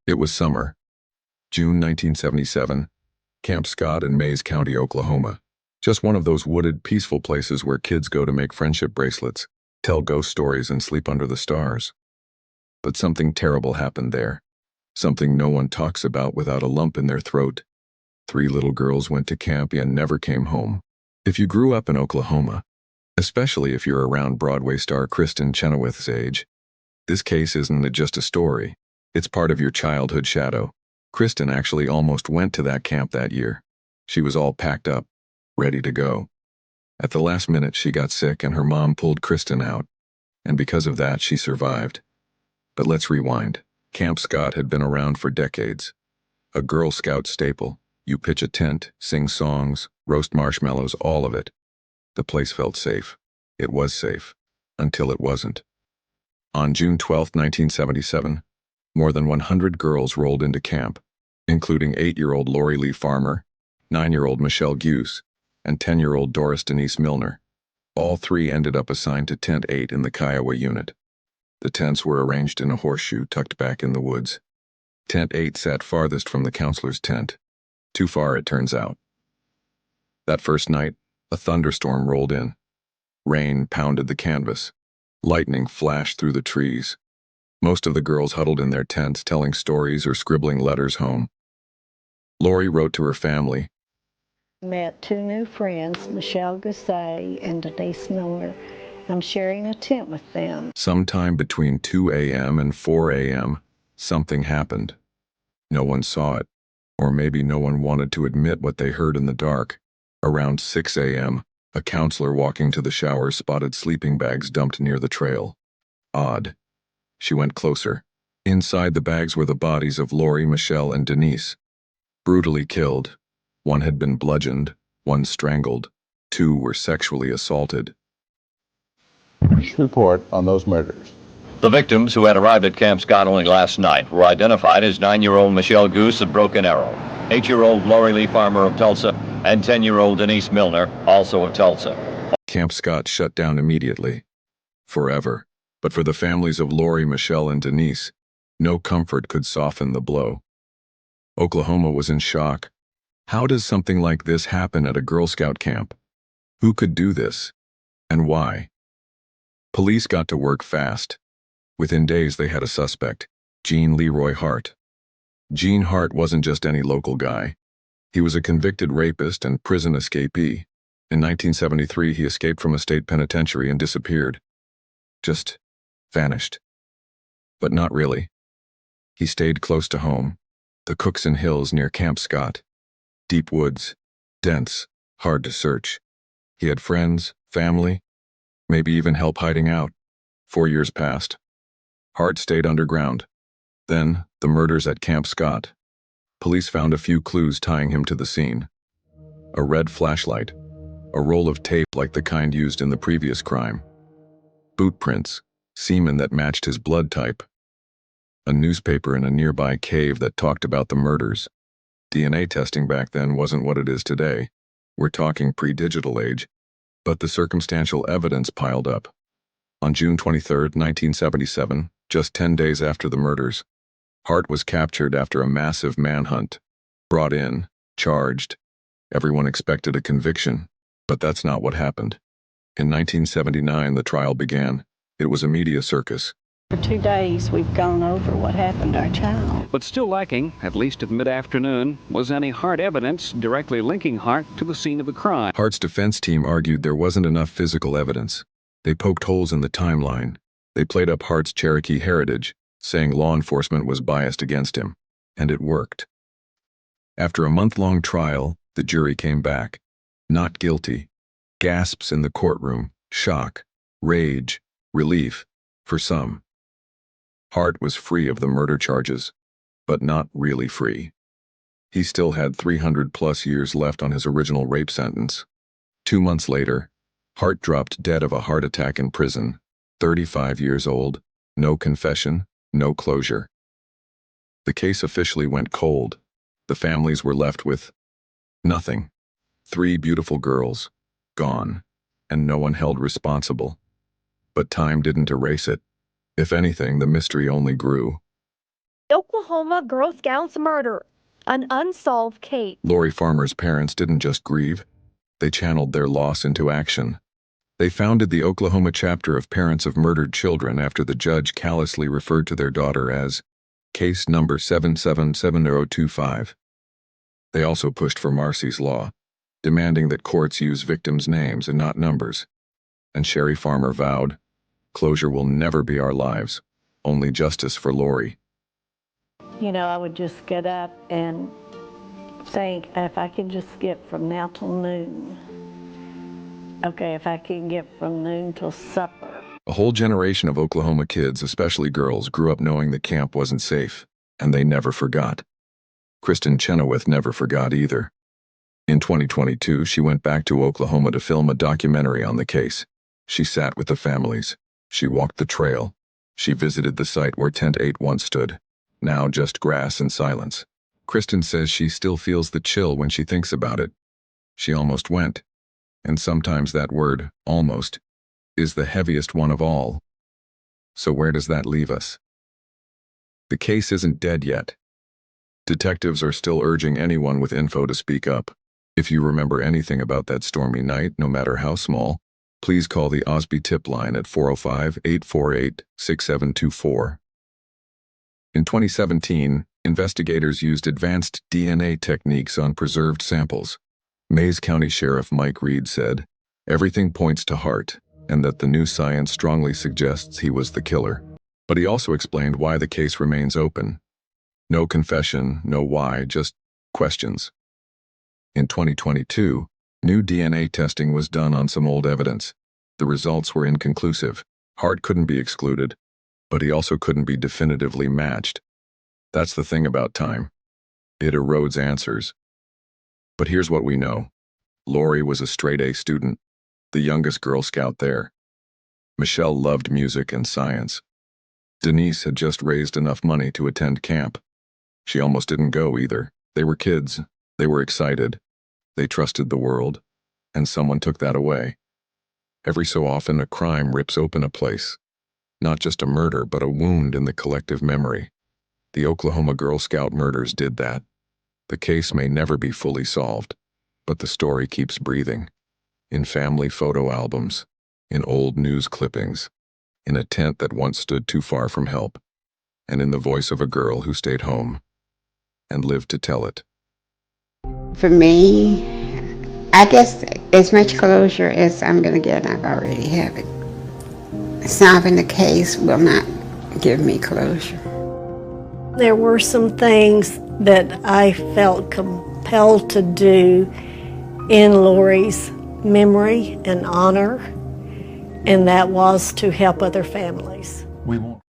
It was summer, June 1977, Camp Scott in Mays County, Oklahoma. Just one of those wooded, peaceful places where kids go to make friendship bracelets, tell ghost stories, and sleep under the stars. But something terrible happened there. Something no one talks about without a lump in their throat. 3 little girls went to camp and never came home. If you grew up in Oklahoma, especially if you're around Broadway star Kristin Chenoweth's age, this case isn't just a story. It's part of your childhood shadow. Kristin actually almost went to that camp that year. She was all packed up, ready to go. At the last minute, she got sick and her mom pulled Kristin out, and because of that, she survived. But let's rewind. Camp Scott had been around for decades. A Girl Scout staple. You pitch a tent, sing songs, roast marshmallows, all of it. The place felt safe. It was safe. Until it wasn't. On June 12, 1977, more than 100 girls rolled into camp, including 8-year-old Lori Lee Farmer, 9-year-old Michele Guse, and 10-year-old Doris Denise Milner. All 3 ended up assigned to Tent 8 in the Kiowa unit. The tents were arranged in a horseshoe tucked back in the woods. Tent 8 sat farthest from the counselor's tent. Too far, it turns out. That first night, a thunderstorm rolled in. Rain pounded the canvas. Lightning flashed through the trees. Most of the girls huddled in their tents, telling stories or scribbling letters home. Lori wrote to her family, Met 2 new friends, Michele Guse and Denise Milner. I'm sharing a tent with them. Sometime between 2 a.m. and 4 a.m., something happened. No one saw it, or maybe no one wanted to admit what they heard in the dark. Around 6 a.m., a counselor walking to the shower spotted sleeping bags dumped near the trail. Odd. She went closer. Inside the bags were the bodies of Lori, Michele, and Denise. Brutally killed. 1 had been bludgeoned, 1 strangled, 2 were sexually assaulted. Report on those murders. The victims, who had arrived at Camp Scott only last night, were identified as 9-year-old Michele Guse of Broken Arrow, 8-year-old Lori Lee Farmer of Tulsa, and 10-year-old Denise Milner, also of Tulsa. Camp Scott shut down immediately. Forever. But for the families of Lori, Michele, and Denise, no comfort could soften the blow. Oklahoma was in shock. How does something like this happen at a Girl Scout camp? Who could do this? And why? Police got to work fast. Within days, they had a suspect, Gene Leroy Hart. Gene Hart wasn't just any local guy. He was a convicted rapist and prison escapee. In 1973, he escaped from a state penitentiary and disappeared. Just vanished. But not really. He stayed close to home, the Cookson Hills near Camp Scott. Deep woods, dense, hard to search. He had friends, family, maybe even help hiding out. 4 years passed. Hart stayed underground. Then, the murders at Camp Scott. Police found a few clues tying him to the scene. A red flashlight, a roll of tape like the kind used in the previous crime. Boot prints, semen that matched his blood type. A newspaper in a nearby cave that talked about the murders. DNA testing back then wasn't what it is today. We're talking pre-digital age. But the circumstantial evidence piled up. On June 23, 1977, just 10 days after the murders, Hart was captured after a massive manhunt. Brought in, charged. Everyone expected a conviction, but that's not what happened. In 1979, the trial began. It was a media circus. For 2 days, we've gone over what happened to our child. But still lacking, at least at mid-afternoon, was any hard evidence directly linking Hart to the scene of the crime. Hart's defense team argued there wasn't enough physical evidence. They poked holes in the timeline. They played up Hart's Cherokee heritage, saying law enforcement was biased against him. And it worked. After a month-long trial, the jury came back. Not guilty. Gasps in the courtroom, shock, rage, relief, for some. Hart was free of the murder charges, but not really free. He still had 300+ years left on his original rape sentence. 2 months later, Hart dropped dead of a heart attack in prison, 35 years old, no confession, no closure. The case officially went cold. The families were left with nothing. 3 beautiful girls, gone, and no one held responsible. But time didn't erase it. If anything, the mystery only grew. Oklahoma Girl Scouts murder, an unsolved case. Lori Farmer's parents didn't just grieve, they channeled their loss into action. They founded the Oklahoma chapter of Parents of Murdered Children after the judge callously referred to their daughter as case number 777025. They also pushed for Marcy's Law, demanding that courts use victims' names and not numbers. And Sherry Farmer vowed, "Closure will never be our lives, only justice for Lori." You know, I would just get up and think, if I could just get from now till noon. Okay, if I can get from noon till supper. A whole generation of Oklahoma kids, especially girls, grew up knowing the camp wasn't safe, and they never forgot. Kristin Chenoweth never forgot either. In 2022, she went back to Oklahoma to film a documentary on the case. She sat with the families. She walked the trail. She visited the site where Tent 8 once stood, now just grass and silence. Kristin says she still feels the chill when she thinks about it. She almost went. And sometimes that word, almost, is the heaviest one of all. So where does that leave us? The case isn't dead yet. Detectives are still urging anyone with info to speak up. If you remember anything about that stormy night, no matter how small, please call the OSBI tip line at 405-848-6724. In 2017, investigators used advanced DNA techniques on preserved samples. Mays County Sheriff Mike Reed said, "Everything points to Hart, and that the new science strongly suggests he was the killer." But he also explained why the case remains open. No confession, no why, just questions. In 2022, new DNA testing was done on some old evidence. The results were inconclusive. Hart couldn't be excluded, but he also couldn't be definitively matched. That's the thing about time. It erodes answers. But here's what we know. Lori was a straight-A student, the youngest Girl Scout there. Michele loved music and science. Denise had just raised enough money to attend camp. She almost didn't go either. They were kids. They were excited. They trusted the world. And someone took that away. Every so often, a crime rips open a place. Not just a murder, but a wound in the collective memory. The Oklahoma Girl Scout murders did that. The case may never be fully solved, but the story keeps breathing. In family photo albums, in old news clippings, in a tent that once stood too far from help, and in the voice of a girl who stayed home and lived to tell it. For me, I guess as much closure as I'm going to get, I've already have it. Solving the case will not give me closure. There were some things that I felt compelled to do in Lori's memory and honor, and that was to help other families. We won't